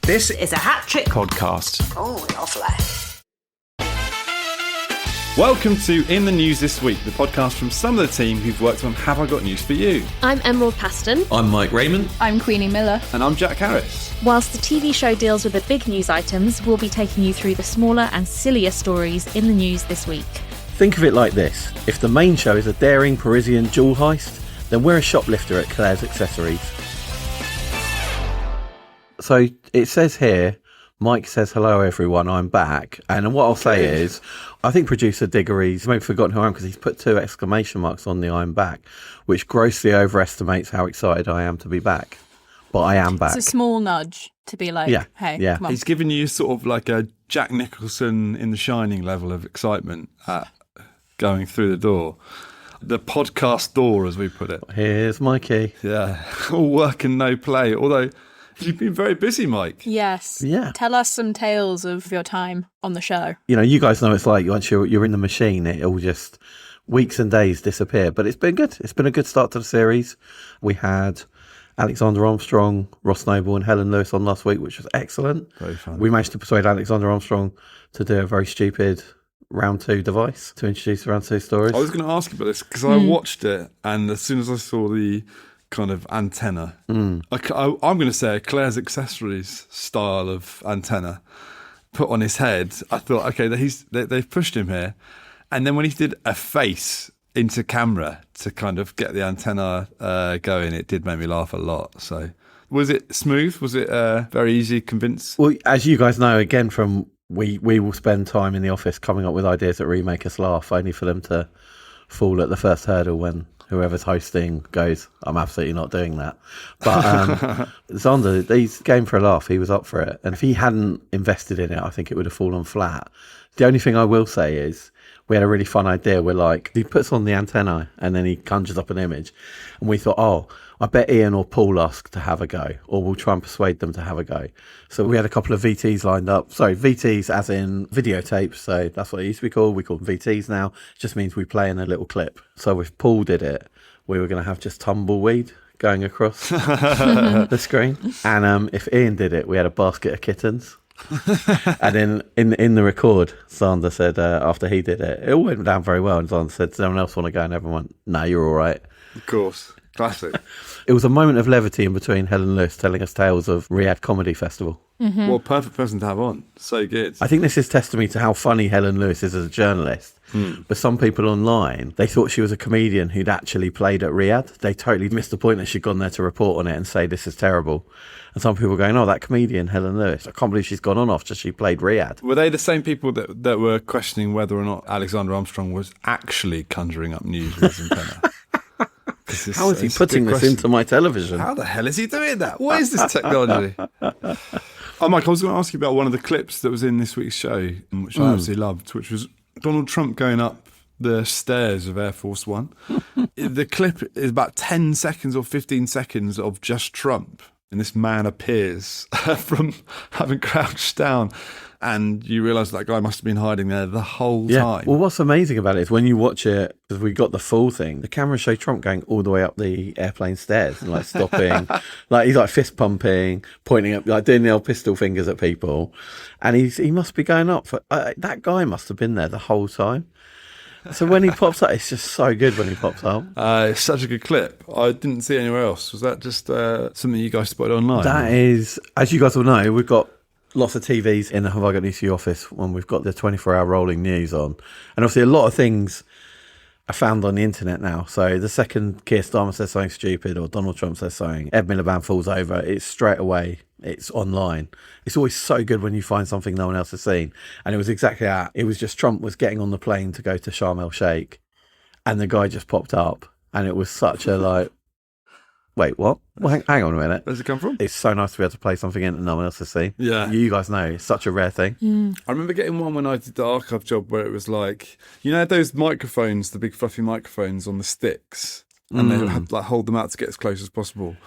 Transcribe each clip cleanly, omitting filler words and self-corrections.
This is a Hat Trick podcast. Oh, lovely. Welcome to In the News This Week, the podcast from some of the team who've worked on Have I Got News For You? I'm Emerald Paston. I'm Mike Rayment. I'm Queenie Miller. And I'm Jack Harris. Whilst the TV show deals with the big news items, we'll be taking you through the smaller and sillier stories in the news this week. Think of it like this. If the main show is a daring Parisian jewel heist, then we're a shoplifter at Claire's Accessories. So it says here, Mike says, hello everyone, I'm back. And what I'll say is, I think producer Diggory's maybe forgotten who I am because he's put 2 exclamation marks on the I'm back, which grossly overestimates how excited I am to be back. But I am back. It's a small nudge to be like, hey, come on. He's given you sort of like a Jack Nicholson in The Shining level of excitement at going through the door. The podcast door, as we put it. Here's my key. Yeah, all work and no play. Although, you've been very busy, Mike. Yes. Yeah. Tell us some tales of your time on the show. You know, you guys know it's like once you're in the machine, it'll just weeks and days disappear. But it's been good. It's been a good start to the series. We had Alexander Armstrong, Ross Noble and Helen Lewis on last week, which was excellent. Very fun. We managed to persuade Alexander Armstrong to do a very stupid round 2 device to introduce round 2 stories. I was going to ask you about this because I watched it, and as soon as I saw the kind of antenna, I'm going to say a Claire's Accessories style of antenna put on his head, I thought, okay, they've pushed him here. And then when he did a face into camera to kind of get the antenna going, it did make me laugh a lot. So was it smooth? Was it very easy to convince? Well, as you guys know, again, from we will spend time in the office coming up with ideas that really make us laugh, only for them to fall at the first hurdle when whoever's hosting goes, I'm absolutely not doing that. But Zander, he's game for a laugh. He was up for it. And if he hadn't invested in it, I think it would have fallen flat. The only thing I will say is we had a really fun idea. We're like, he puts on the antenna and then he conjures up an image. And we thought, oh, I bet Ian or Paul ask to have a go, or we'll try and persuade them to have a go. So we had a couple of VTs lined up. Sorry, VTs as in videotapes. So that's what it used to be called. We call them VTs now. It just means we play in a little clip. So if Paul did it, we were going to have just tumbleweed going across the screen. And if Ian did it, we had a basket of kittens. And then in the record, Zander said after he did it, it all went down very well. And Zander said, does anyone else want to go? And everyone went, no, you're all right. Of course. Classic. It was a moment of levity in between Helen Lewis telling us tales of Riyadh Comedy Festival. Mm-hmm. Well, perfect person to have on. So good. I think this is testimony to how funny Helen Lewis is as a journalist. But some people online, they thought she was a comedian who'd actually played at Riyadh. They totally missed the point that she'd gone there to report on it and say this is terrible. And some people were going, oh, that comedian, Helen Lewis, I can't believe she's gone on after she played Riyadh. Were they the same people that were questioning whether or not Alexander Armstrong was actually conjuring up news with his antenna? How is he putting this into my television? How the hell is he doing that? What is this technology? Oh, Mike, I was going to ask you about one of the clips that was in this week's show, which I absolutely loved, which was Donald Trump going up the stairs of Air Force One. The clip is about 10 seconds or 15 seconds of just Trump, and this man appears from having crouched down, and you realise that guy must have been hiding there the whole time. Well, what's amazing about it is when you watch it, because we got the full thing, the cameras show Trump going all the way up the airplane stairs and like stopping, like he's like fist pumping, pointing up, like doing the old pistol fingers at people, and he must be going up for that guy must have been there the whole time. So when he pops up, it's just so good when he pops up. It's such a good clip. I didn't see it anywhere else. Was that just something you guys spotted online? That is, as you guys will know, we've got lots of TVs in the Have I Got News For You office when we've got the 24-hour rolling news on. And obviously a lot of things are found on the internet now. So the second Keir Starmer says something stupid or Donald Trump says something, Ed Miliband falls over, it's straight away, it's online. It's always so good when you find something no one else has seen. And it was exactly that. It was just Trump was getting on the plane to go to Sharm el Sheikh and the guy just popped up and it was such a like, wait, what? Well, hang on a minute. Where's it come from? It's so nice to be able to play something in that no one else has seen. Yeah. You guys know, it's such a rare thing. I remember getting one when I did the archive job where it was like, you know those microphones, the big fluffy microphones on the sticks? And they had like hold them out to get as close as possible.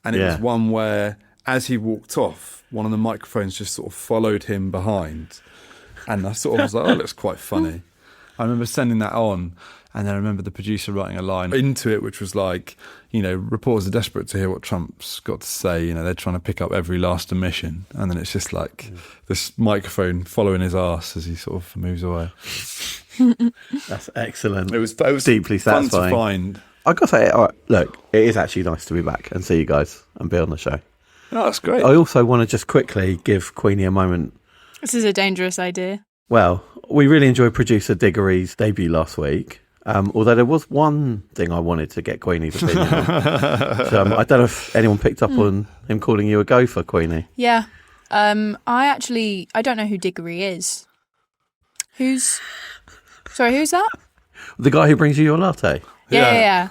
And it was one where, as he walked off, one of the microphones just sort of followed him behind. And I sort of was like, oh, it looks quite funny. I remember sending that on. And then I remember the producer writing a line into it, which was like, reporters are desperate to hear what Trump's got to say. They're trying to pick up every last omission. And then it's just like this microphone following his arse as he sort of moves away. That's excellent. It was deeply satisfying. Fun to find. I've got to say, all right, look, it is actually nice to be back and see you guys and be on the show. Oh, that's great. I also want to just quickly give Queenie a moment. This is a dangerous idea. Well, we really enjoyed producer Diggory's debut last week. Although there was one thing I wanted to get Queenie's opinion on. So, I don't know if anyone picked up on him calling you a gopher, Queenie. Yeah. I don't know who Diggory is. Who's that? The guy who brings you your latte? Yeah.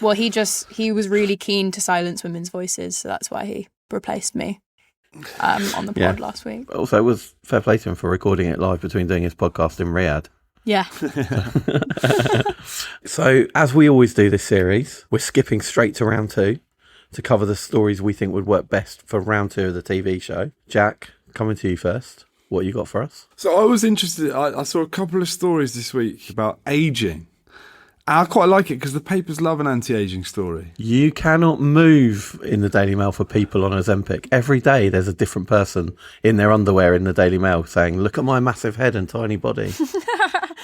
Well, he was really keen to silence women's voices, so that's why he replaced me on the pod last week. Also, it was fair play to him for recording it live between doing his podcast in Riyadh. Yeah. So, as we always do this series, we're skipping straight to round 2 to cover the stories we think would work best for round 2 of the TV show. Jack, coming to you first. What you got for us? So I was interested. I saw a couple of stories this week about ageing. I quite like it because the papers love an anti-aging story. You cannot move in the Daily Mail for people on Ozempic. Every day there's a different person in their underwear in the Daily Mail saying, look at my massive head and tiny body.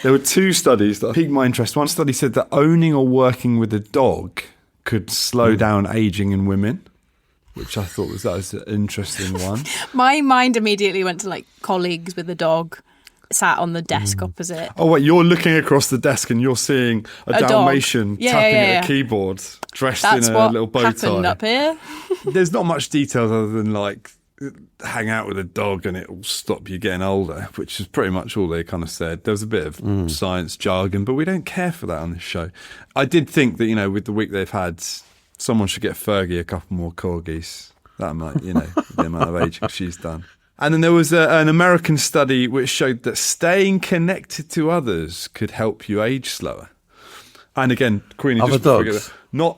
There were 2 studies that piqued my interest. One study said that owning or working with a dog could slow down ageing in women, which I thought that was an interesting one. My mind immediately went to colleagues with a dog sat on the desk opposite. Oh, wait, you're looking across the desk and you're seeing a Dalmatian tapping at a keyboard dressed in a little bow tie. That's what happened up here. There's not much details other than hang out with a dog and it'll stop you getting older, which is pretty much all they kind of said. There was a bit of science jargon, but we don't care for that on this show. I did think that, with the week they've had, someone should get Fergie a couple more corgis. That might, the amount of aging she's done. And then there was an American study which showed that staying connected to others could help you age slower. And again, Queenie, other just dogs.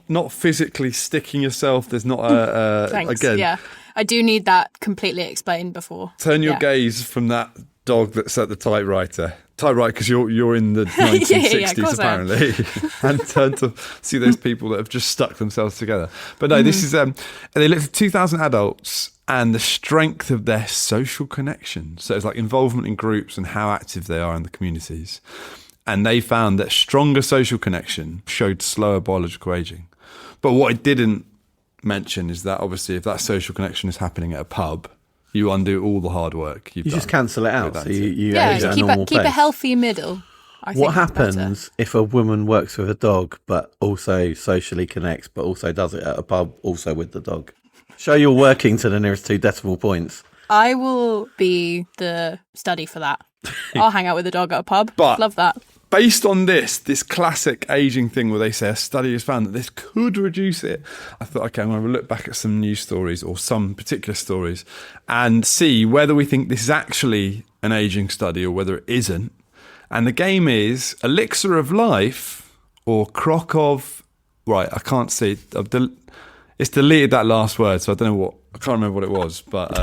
Not physically sticking yourself. There's not a Thanks. again. Yeah, I do need that completely explained before. Turn your gaze from that dog that's at the typewriter, because you're in the 1960s apparently, and turn to see those people that have just stuck themselves together. But no, this is they looked at 2,000 adults and the strength of their social connections. So it's like involvement in groups and how active they are in the communities. And they found that stronger social connection showed slower biological aging. But what it didn't mention is that obviously if that social connection is happening at a pub, you undo all the hard work you've done. You just cancel it out. So you age at a normal keep pace. a healthy middle. What happens if a woman works with a dog but also socially connects but also does it at a pub also with the dog? Show you're working to the nearest 2 decimal points. I will be the study for that. I'll hang out with a dog at a pub. But love that. Based on this classic aging thing where they say a study has found that this could reduce it, I thought, okay, I'm going to look back at some news stories or some particular stories and see whether we think this is actually an aging study or whether it isn't. And the game is Elixir of Life or Crock of... Right, I can't see. It's deleted that last word, so I don't know what... I can't remember what it was, but...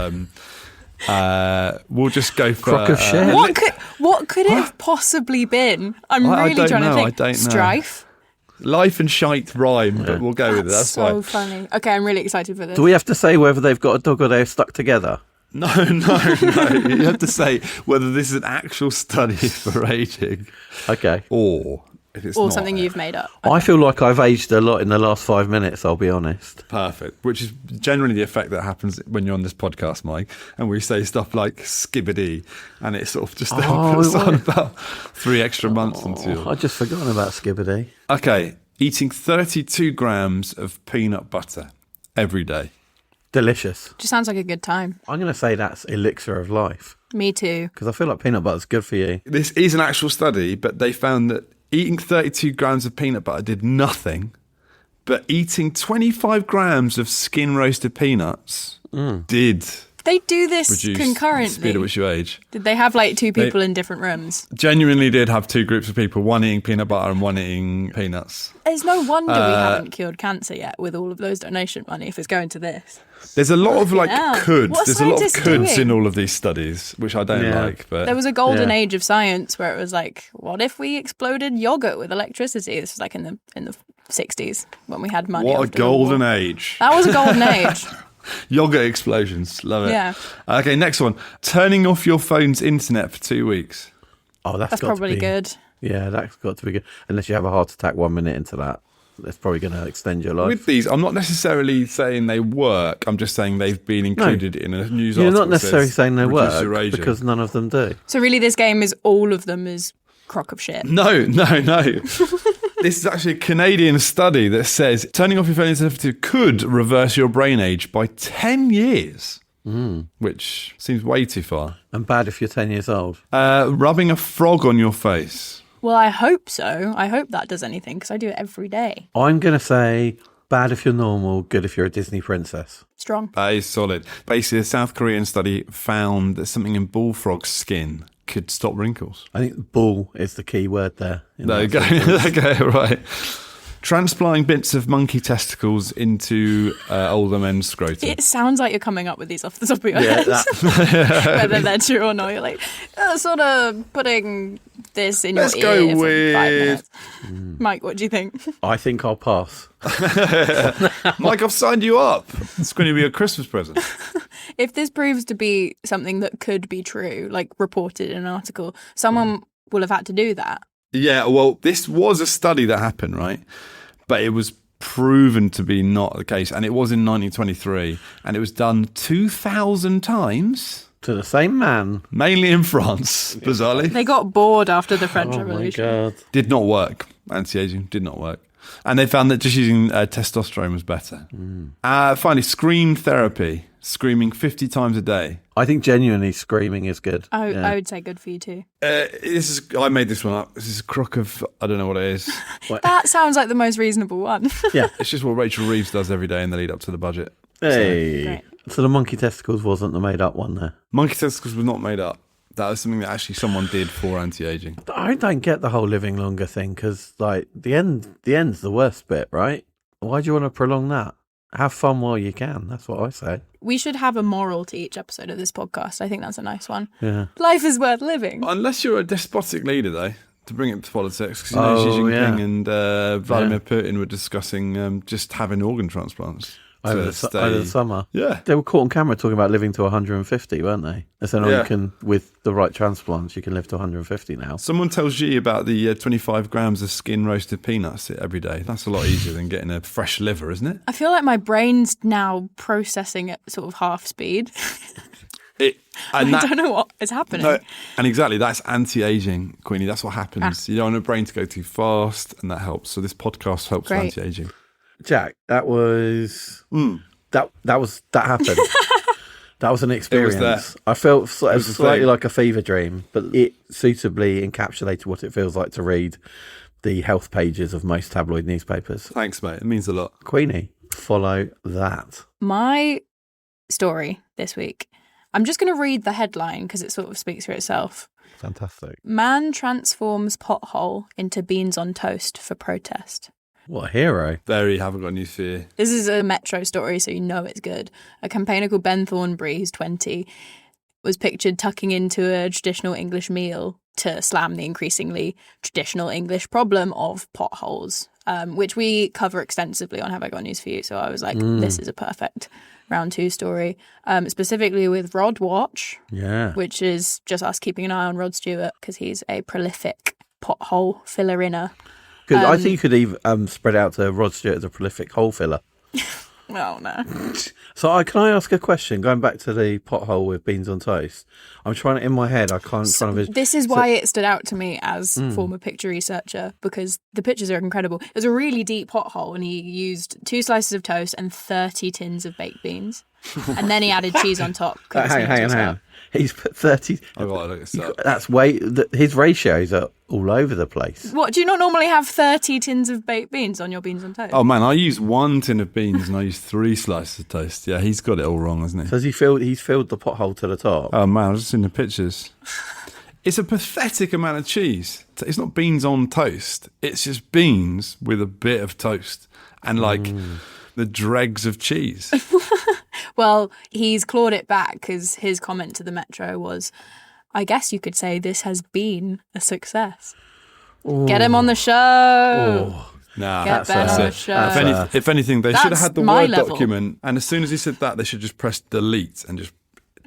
we'll just go for Crock of shit. What could it have possibly been? I'm really trying to think. I don't know. Strife. Life and shite rhyme, but we'll go with it. That's so fine. funny. Okay, I'm really excited for this. Do we have to say whether they've got a dog or they're stuck together? No. You have to say whether this is an actual study for aging. Okay. Or if it's or not something you've made up. I feel like I've aged a lot in the last 5 minutes, I'll be honest. Perfect. Which is generally the effect that happens when you're on this podcast, Mike, and we say stuff like skibbity, and it sort of just puts on about 3 extra months until... I'd just forgotten about skibbity. Okay, eating 32 grams of peanut butter every day. Delicious. Just sounds like a good time. I'm going to say that's Elixir of Life. Me too. Because I feel like peanut butter's good for you. This is an actual study, but they found that eating 32 grams of peanut butter did nothing, but eating 25 grams of skin roasted peanuts did. They do this reduce concurrently. the speed at which you age. Did they have like two people in different rooms? Genuinely did have two groups of people, one eating peanut butter and one eating peanuts. There's no wonder we haven't cured cancer yet with all of those donation money if it's going to this. There's a lot of like coulds. What's There's a lot of scientists coulds doing? in all of these studies, which I don't like. But there was a golden age of science where it was like, what if we exploded yogurt with electricity? This was like in the 60s when we had money. What a after the war. golden age. That was a golden age. Yogurt explosions. Love it. Yeah. Okay, next one. Turning off your phone's internet for 2 weeks. Oh, that's got probably to be good. Yeah, that's got to be good. Unless you have a heart attack 1 minute into that. That's probably going to extend your life. With these, I'm not necessarily saying they work. I'm just saying they've been included in a news article. You're not necessarily that says, saying they "Reduce your work aging." because none of them do. So really this game is all of them is crock of shit. No. This is actually a Canadian study that says turning off your phone could reverse your brain age by 10 years, which seems way too far. And bad if you're 10 years old. Rubbing a frog on your face. Well, I hope so. I hope that does anything because I do it every day. I'm going to say bad if you're normal, good if you're a Disney princess. Strong. That is solid. Basically, a South Korean study found that something in bullfrog skin could stop wrinkles. I think bull is the key word there. There you go. Okay, right. Transplanting bits of monkey testicles into older men's scrotum. It sounds like you're coming up with these off the top of your head. Whether they're true or not. You're like, sort of putting this in Let's your go ear for with- 5 minutes. Mike, what do you think? I think I'll pass. Mike, I've signed you up. It's going to be a Christmas present. If this proves to be something that could be true, like reported in an article, someone will have had to do that. Yeah, well, this was a study that happened, right? But it was proven to be not the case. And it was in 1923. And it was done 2,000 times. To the same man. Mainly in France, bizarrely. They got bored after the French Oh my Revolution. God. Did not work. Anti-aging did not work. And they found that just using testosterone was better. Finally, scream therapy. Screaming 50 times a day. I think genuinely screaming is good. I would say good for you too. I made this one up. This is a crock of, I don't know what it is. That sounds like the most reasonable one. Yeah. It's just what Rachel Reeves does every day in the lead up to the budget. Hey. Great. So the monkey testicles wasn't the made up one there. Monkey testicles was not made up. That was something that actually someone did for anti-aging. I don't get the whole living longer thing because, like, the end's the worst bit, right? Why do you want to prolong that? Have fun while you can. That's what I say. We should have a moral to each episode of this podcast. I think that's a nice one. Yeah. Life is worth living. Unless you're a despotic leader, though, to bring it to politics. Because Oh, Xi Jinping yeah. and Vladimir Putin were discussing just having organ transplants. Over to the summer. Yeah. They were caught on camera talking about living to 150, weren't they? They said, Yeah. you can, with the right transplants, you can live to 150 now. Someone tells Xi about the 25 grams of skin roasted peanuts every day. That's a lot easier than getting a fresh liver, isn't it? I feel like my brain's now processing at sort of half speed. I don't know what is happening. No, and exactly, that's anti-aging, Queenie. That's what happens. You don't want your brain to go too fast, and that helps. So this podcast helps with Great. anti-aging. Jack, that was... That happened. That was an experience. there. I felt was the slightly thing. like a fever dream, but it suitably encapsulated what it feels like to read the health pages of most tabloid newspapers. Thanks, mate. It means a lot. Queenie, follow that. My story this week, I'm just going to read the headline because it sort of speaks for itself. Fantastic. Man transforms pothole into beans on toast for protest. What a hero. Very haven't got any fear. This is a Metro story, so you know it's good. A campaigner called Ben Thornbury, who's 20, was pictured tucking into a traditional English meal to slam the increasingly traditional English problem of potholes, which we cover extensively on Have I Got News For You. So I was like, this is a perfect round 2 story, specifically with Rod Watch, which is just us keeping an eye on Rod Stewart because he's a prolific pothole filler-inner. Because I think you could even spread out to Rod Stewart as a prolific hole filler. Oh, no. So can I ask a question? Going back to the pothole with beans on toast, I'm trying to, in my head, I can't try to visualize. This is why it stood out to me as former picture researcher, because the pictures are incredible. It was a really deep pothole, and he used 2 slices of toast and 30 tins of baked beans. And then he added cheese on top. 'cause it's Hang meant to on. as well. He's put 30. I've got to look this up. That's his ratios are all over the place. What, do you not normally have 30 tins of baked beans on your beans on toast? Oh man, I use 1 tin of beans and I use 3 slices of toast. Yeah, he's got it all wrong, hasn't he? So he's filled the pothole to the top. Oh man, I've just seen the pictures. It's a pathetic amount of cheese. It's not beans on toast. It's just beans with a bit of toast and the dregs of cheese. Well, he's clawed it back because his comment to the Metro was, I guess you could say this has been a success. Ooh. Get him on the show. Oh. Nah, Get Ben on the show. If anything, they should have had the my Word level. document, and as soon as he said that, they should just press delete and just,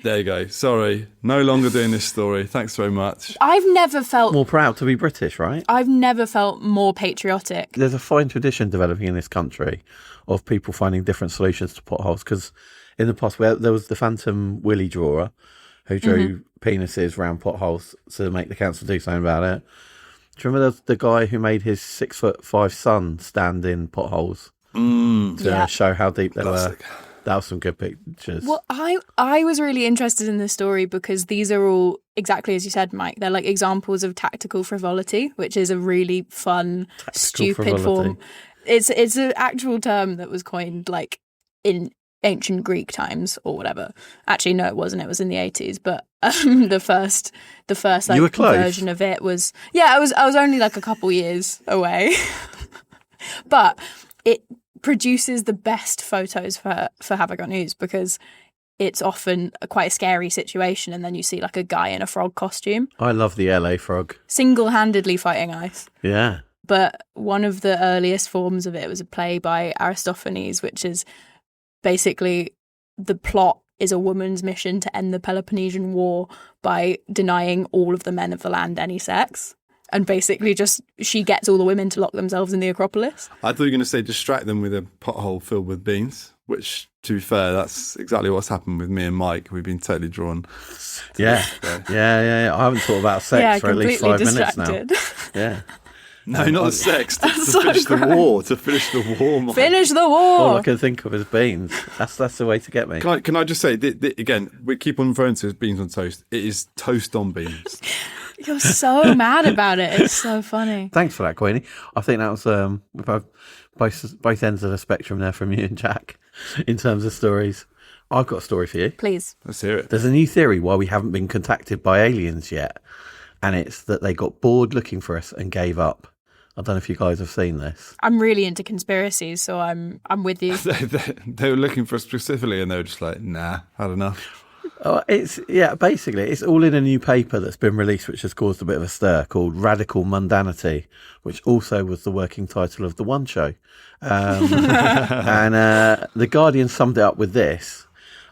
there you go. Sorry, no longer doing this story. Thanks very much. I've never felt more proud to be British, right? I've never felt more patriotic. There's a fine tradition developing in this country of people finding different solutions to potholes, because in the past there was the Phantom Willy drawer who drew penises around potholes to make the council do something about it. Do you remember the guy who made his 6'5" son stand in potholes to show how deep they were? That was some good pictures. Well, I was really interested in this story because these are all, exactly as you said, Mike, they're like examples of tactical frivolity, which is a really fun, stupid form. It's an actual term that was coined like in ancient Greek times or whatever. Actually, no, it wasn't. It was in the 80s. But the first like version of it was, I was only like a couple years away, but it produces the best photos for Have I Got News, because it's often quite a scary situation, and then you see like a guy in a frog costume. I love the LA frog. Single-handedly fighting ice. Yeah. But one of the earliest forms of it was a play by Aristophanes, which is basically the plot is a woman's mission to end the Peloponnesian War by denying all of the men of the land any sex. And basically just she gets all the women to lock themselves in the Acropolis. I thought you were going to say distract them with a pothole filled with beans, which, to be fair, that's exactly what's happened with me and Mike. We've been totally drawn. Yeah. I haven't thought about sex for at least 5 minutes now. Yeah. No, not sex. To finish the war. To finish the war, Mike. Finish the war. All I can think of is beans. That's the way to get me. Can I just say, again, we keep on referring to it as beans on toast. It is toast on beans. You're so mad about it. It's so funny. Thanks for that, Queenie. I think that was both ends of the spectrum there from you and Jack in terms of stories. I've got a story for you. Please. Let's hear it. There's a new theory why we haven't been contacted by aliens yet, and it's that they got bored looking for us and gave up. I don't know if you guys have seen this. I'm really into conspiracies, so I'm with you. They were looking for us specifically, and they were just like, nah, had enough. Basically, it's all in a new paper that's been released, which has caused a bit of a stir, called Radical Mundanity, which also was the working title of The One Show. And The Guardian summed it up with this.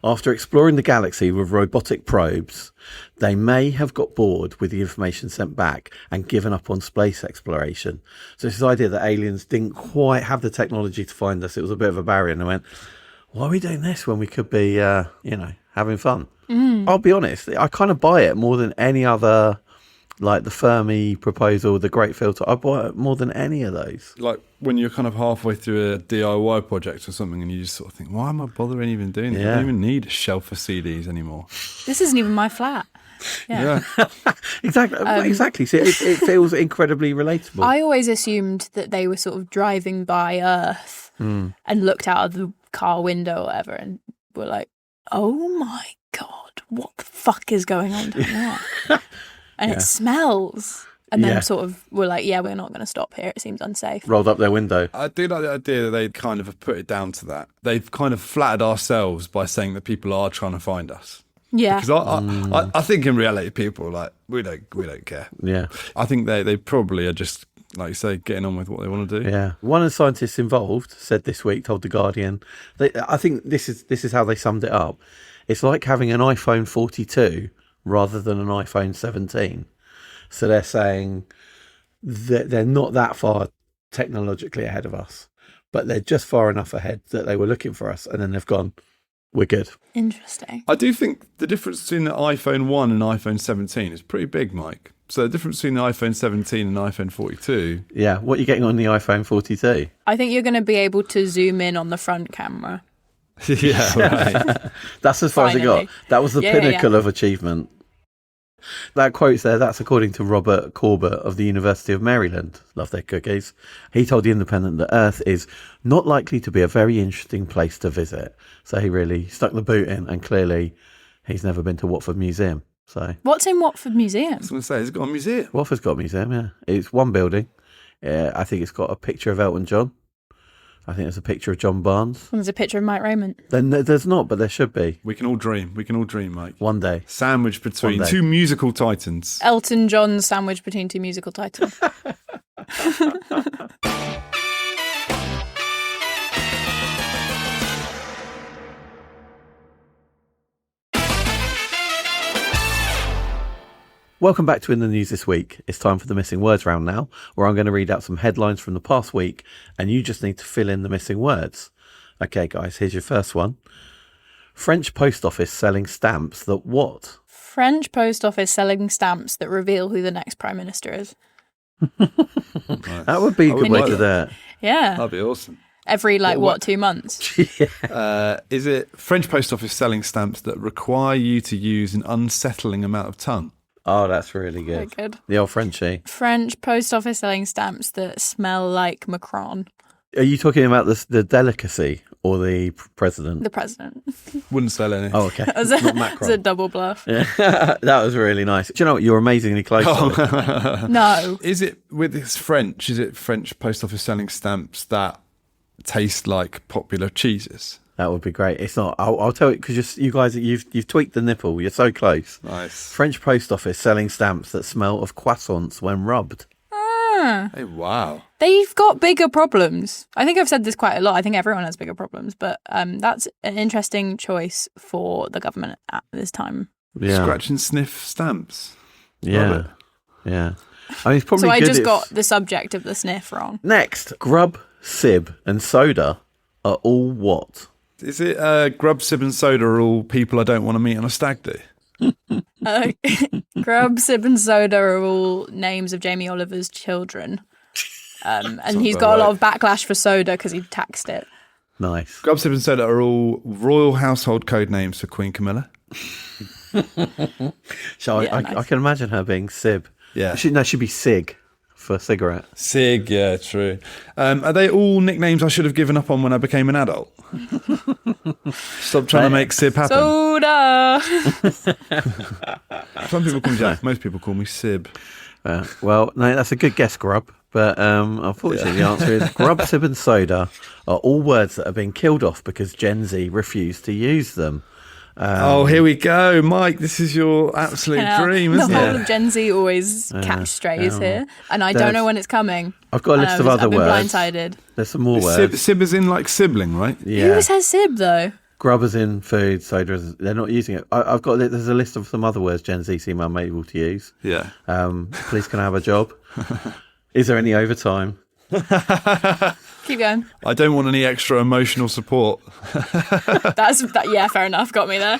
After exploring the galaxy with robotic probes, they may have got bored with the information sent back and given up on space exploration. So it's this idea that aliens didn't quite have the technology to find us. It was a bit of a barrier, and they went, why are we doing this when we could be, having fun? I'll be honest, I kind of buy it more than any other, like the Fermi proposal, the Great Filter. I buy it more than any of those. Like when you're kind of halfway through a DIY project or something, and you just sort of think, why am I bothering even doing this? I don't even need a shelf of CDs anymore. This isn't even my flat. Yeah. Exactly. See, it feels incredibly relatable. I always assumed that they were sort of driving by Earth and looked out of the car window or whatever and were like, oh my God, what the fuck is going on down there? And it smells. And then sort of were like, we're not going to stop here. It seems unsafe. Rolled up their window. I do like the idea that they kind of have put it down to that. They've kind of flattered ourselves by saying that people are trying to find us. Yeah. Because I think in reality, people are like, we don't care. Yeah. I think they probably are just, like you say, getting on with what they want to do. Yeah. One of the scientists involved said this week, told The Guardian, I think this is how they summed it up. It's like having an iPhone 42 rather than an iPhone 17. So they're saying that they're not that far technologically ahead of us, but they're just far enough ahead that they were looking for us, and then they've gone, we're good. Interesting. I do think the difference between the iPhone 1 and iPhone 17 is pretty big, Mike. So the difference between the iPhone 17 and iPhone 42... Yeah, what are you getting on the iPhone 42? I think you're going to be able to zoom in on the front camera. Yeah, right. That's as far as it Finally. got. That was the Yeah, pinnacle of achievement. That quote's there, that's according to Robert Corbett of the University of Maryland. Love their cookies. He told The Independent that Earth is not likely to be a very interesting place to visit. So he really stuck the boot in, and clearly he's never been to Watford Museum. So What's in Watford Museum? I was going to say, has it got a museum? Watford's got a museum, yeah. It's one building. I think it's got a picture of Elton John. I think there's a picture of John Barnes. There's a picture of Mike Rayment. Then there's not, but there should be. We can all dream. We can all dream, Mike. One day. Sandwiched between One day. two musical titans. Elton John sandwiched between two musical titles. Welcome back to In the News This Week. It's time for the Missing Words round now, where I'm going to read out some headlines from the past week, and you just need to fill in the missing words. Okay, guys, here's your first one. French post office selling stamps that what? French post office selling stamps that reveal who the next prime minister is. Nice. That would be a good way to do it. Yeah. That'd be awesome. Every, What- 2 months? Is it French post office selling stamps that require you to use an unsettling amount of tongue? Oh, that's really Very good. good. The old Frenchie. French post office selling stamps that smell like Macron, Are you talking about the delicacy or the president? the president. Wouldn't sell any. Oh, okay. As Not a Macron. double bluff. Yeah. That was really nice. Do you know what? You're amazingly close. to it. No. Is it with this French? Is it French post office selling stamps that taste like popular cheeses? That would be great. It's not. I'll tell you because you guys, you've tweaked the nipple. You're so close. Nice. French post office selling stamps that smell of croissants when rubbed. Hey, wow. They've got bigger problems. I think I've said this quite a lot. I think everyone has bigger problems, but that's an interesting choice for the government at this time. Yeah. Scratch and sniff stamps. Yeah. Love Yeah. I mean, it's probably So I good just if- got the subject of the sniff wrong. Next, grub, sib, and soda are all what? Is it grub, sib and soda are all people I don't want to meet on a stag do? Grub, Sib and Soda are all names of Jamie Oliver's children. And he's got a lot of backlash for Soda because he taxed it. Nice. Grub, sib and soda are all royal household code names for Queen Camilla. So Yeah, I nice. can imagine her being sib. Yeah. She'd be sig for cigarette. Sig, yeah, true. Are they all nicknames I should have given up on when I became an adult? Stop trying to make Sib happen. Soda! Some people call me Jack. Most people call me Sib. Well, no, that's a good guess, grub. But unfortunately, the answer is grub, sib, and soda are all words that have been killed off because Gen Z refused to use them. Oh, here we go. Mike, this is your absolute dream, The isn't whole it? of Gen Z always catch strays here. And I There's- don't know when it's coming. I've got a list of other I've been words. blindsided. There's some more Sib, words. Sib is in like sibling, right? Yeah. Who says Sib, though? Grub is in food, soda is, they're not using it. I've got, there's a list of some other words Gen Z seem unable to use. Yeah. Please can I have a job? Is there any overtime? Keep going. I don't want any extra emotional support. Yeah, fair enough. Got me there.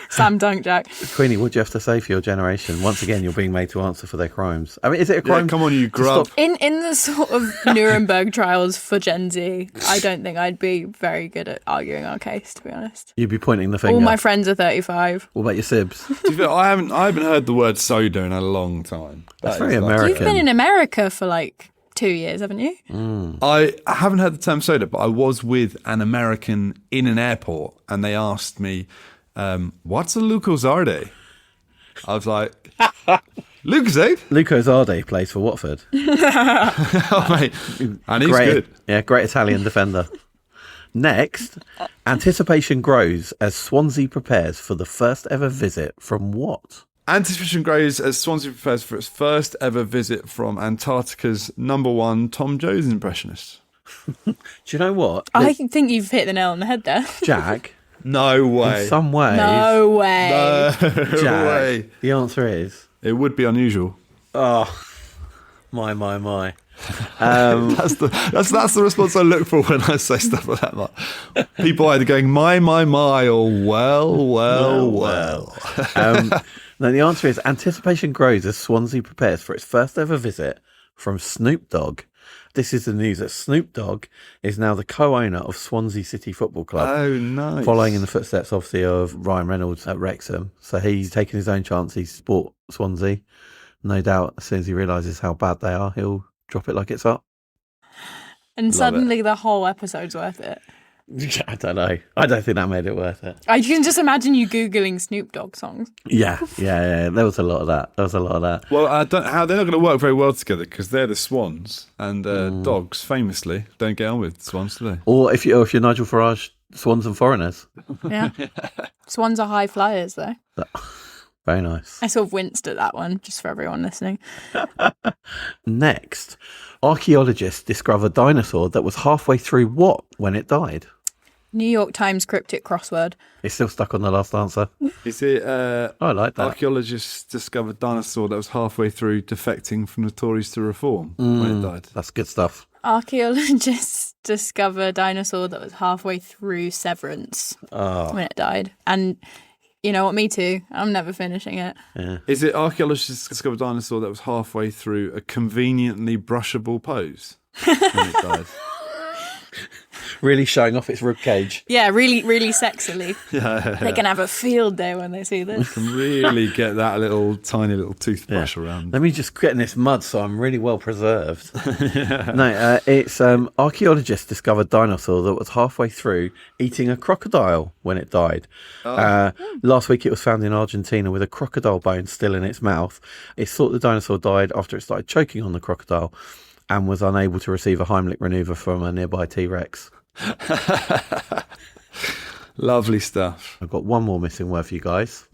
Slam dunk, Jack. Queenie, what do you have to say for your generation? Once again, you're being made to answer for their crimes. I mean, is it a crime? Yeah, come on, you to grub. stop- In the sort of Nuremberg trials for Gen Z, I don't think I'd be very good at arguing our case, to be honest. You'd be pointing the finger. All my friends are 35. What about your sibs? To be fair, I haven't heard the word soda in a long time. That's That very is like- American. You've been in America for like 2 years, haven't you? I haven't heard the term soda, but I was with an American in an airport and they asked me, what's a Lucozade? I was like, Lucozade? Luca Zarde plays for Watford. Oh, mate. And he's good. Yeah, great Italian defender. Next, anticipation grows as Swansea prepares for the first ever visit from what? Anticipation grows as Swansea prepares for its first ever visit from Antarctica's #1 Tom Jones impressionist. Do you know what? I think you've hit the nail on the head there. Jack, No way. in some ways, No way. No Jack, way. the answer is, It would be unusual. my. That's the response I look for when I say stuff like that. Like, people either going my or well. No, the answer is anticipation grows as Swansea prepares for its first ever visit from Snoop Dogg. This is the news that Snoop Dogg is now the co-owner of Swansea City Football Club. Oh, nice. Following in the footsteps, obviously, of Ryan Reynolds at Wrexham. So he's taken his own chance. He's bought Swansea. No doubt, as soon as he realises how bad they are, he'll drop it like it's hot. And suddenly the whole episode's worth it. I don't know. I don't think that made it worth it. I can just imagine you Googling Snoop Dogg songs. Yeah. There was a lot of that. Well, they're not going to work very well together because they're the Swans, and dogs famously don't get on with swans, do they? Or if you're Nigel Farage, Swans and foreigners. Yeah. Swans are high flyers, though. Very nice. I sort of winced at that one, just for everyone listening. Next, archaeologists discover a dinosaur that was halfway through what when it died? New York Times cryptic crossword. It's still stuck on the last answer. Is it? I like that. Archaeologists discovered dinosaur that was halfway through defecting from the Tories to Reform when it died. That's good stuff. Archaeologists discover a dinosaur that was halfway through Severance when it died. And you know what, me too. I'm never finishing it. Yeah. Is it archaeologists discovered a dinosaur that was halfway through a conveniently brushable pose when it died? Really showing off its ribcage. Yeah, really, really sexily. Yeah. They can have a field day when they see this. Can really get that tiny little toothbrush around. Let me just get in this mud so I'm really well preserved. No, it's archaeologists discovered a dinosaur that was halfway through eating a crocodile when it died. Last week it was found in Argentina with a crocodile bone still in its mouth. It's thought the dinosaur died after it started choking on the crocodile and was unable to receive a Heimlich manoeuvre from a nearby T-Rex. Lovely stuff. I've got one more missing word for you guys.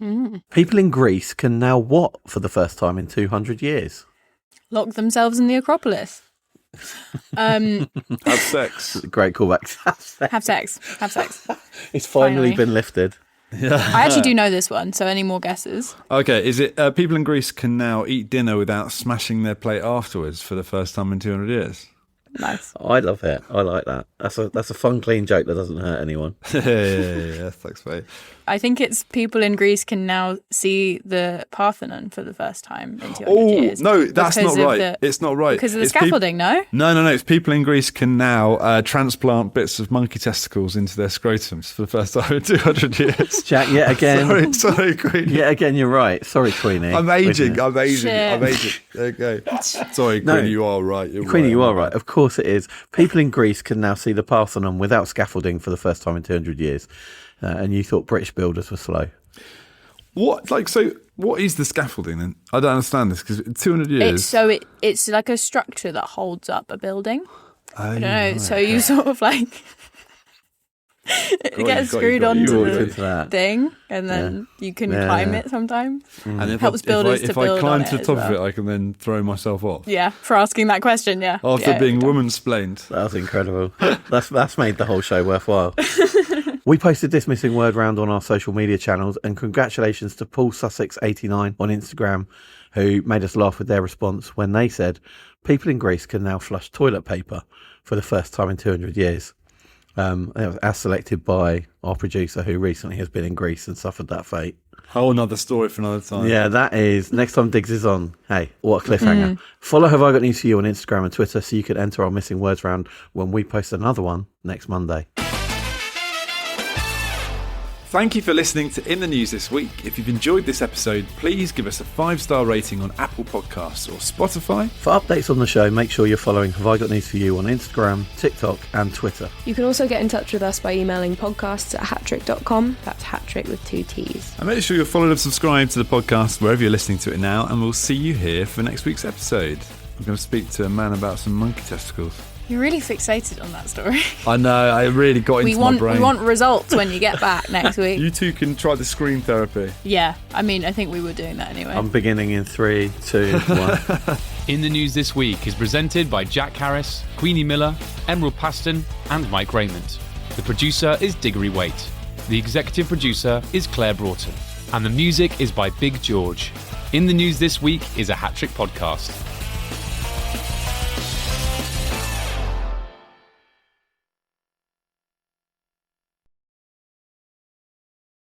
People in Greece can now what for the first time in 200 years? Lock themselves in the Acropolis. Have sex. Great callback. Have sex. Have sex. It's finally Finally. been lifted. I actually do know this one, so any more guesses? Okay, is it people in Greece can now eat dinner without smashing their plate afterwards for the first time in 200 years? Nice. I love it. I like that. That's a fun, clean joke that doesn't hurt anyone. Yeah. Thanks, mate. I think it's people in Greece can now see the Parthenon for the first time in 200 years. No, that's not right. It's not right. Because of the It's scaffolding, no? No. It's people in Greece can now transplant bits of monkey testicles into their scrotums for the first time in 200 years. Jack, yet again. Sorry, Queenie. Yet again, you're right. Sorry, Queenie. I'm aging. Shit. Okay. Sorry, No. Queenie, you are right. Queenie, you are right. Of course it is. People in Greece can now see the Parthenon without scaffolding for the first time in 200 years. And you thought British builders were slow. What is the scaffolding then? I don't understand this because 200 years. It's like a structure that holds up a building. I don't know. right. So you sort of like it gets screwed onto the thing, and then you can climb it sometimes. And if Helps builders if to I build climb on to it the as top well. of it, I can then throw myself off. Yeah, for asking that question. Yeah, After yeah, being woman-splained. That was incredible. That's made the whole show worthwhile. We posted this missing word round on our social media channels, and congratulations to Paul Sussex89 on Instagram, who made us laugh with their response when they said, people in Greece can now flush toilet paper for the first time in 200 years. It was as selected by our producer, who recently has been in Greece and suffered that fate. Whole another story for another time. Yeah, that is. Next time Diggs is on. Hey, what a cliffhanger. Follow Have I Got News For You on Instagram and Twitter so you can enter our missing words round when we post another one next Monday. Thank you for listening to In the News this week. If you've enjoyed this episode, please give us a 5-star rating on Apple Podcasts or Spotify. For updates on the show, make sure you're following Have I Got News For You on Instagram, TikTok and Twitter. You can also get in touch with us by emailing podcasts@hattrick.com. That's hattrick with 2 T's. And make sure you're followed and subscribed to the podcast wherever you're listening to it now, and we'll see you here for next week's episode. I'm going to speak to a man about some monkey testicles. You're really fixated on that story. I know, I really got into my brain. We want results when you get back next week. You two can try the screen therapy. Yeah, I mean, I think we were doing that anyway. I'm beginning in 3, 2, 1. In the News this week is presented by Jack Harris, Queenie Miller, Emerald Paston and Mike Rayment. The producer is Diggory Waite. The executive producer is Claire Broughton. And the music is by Big George. In the News this week is a Hat Trick podcast.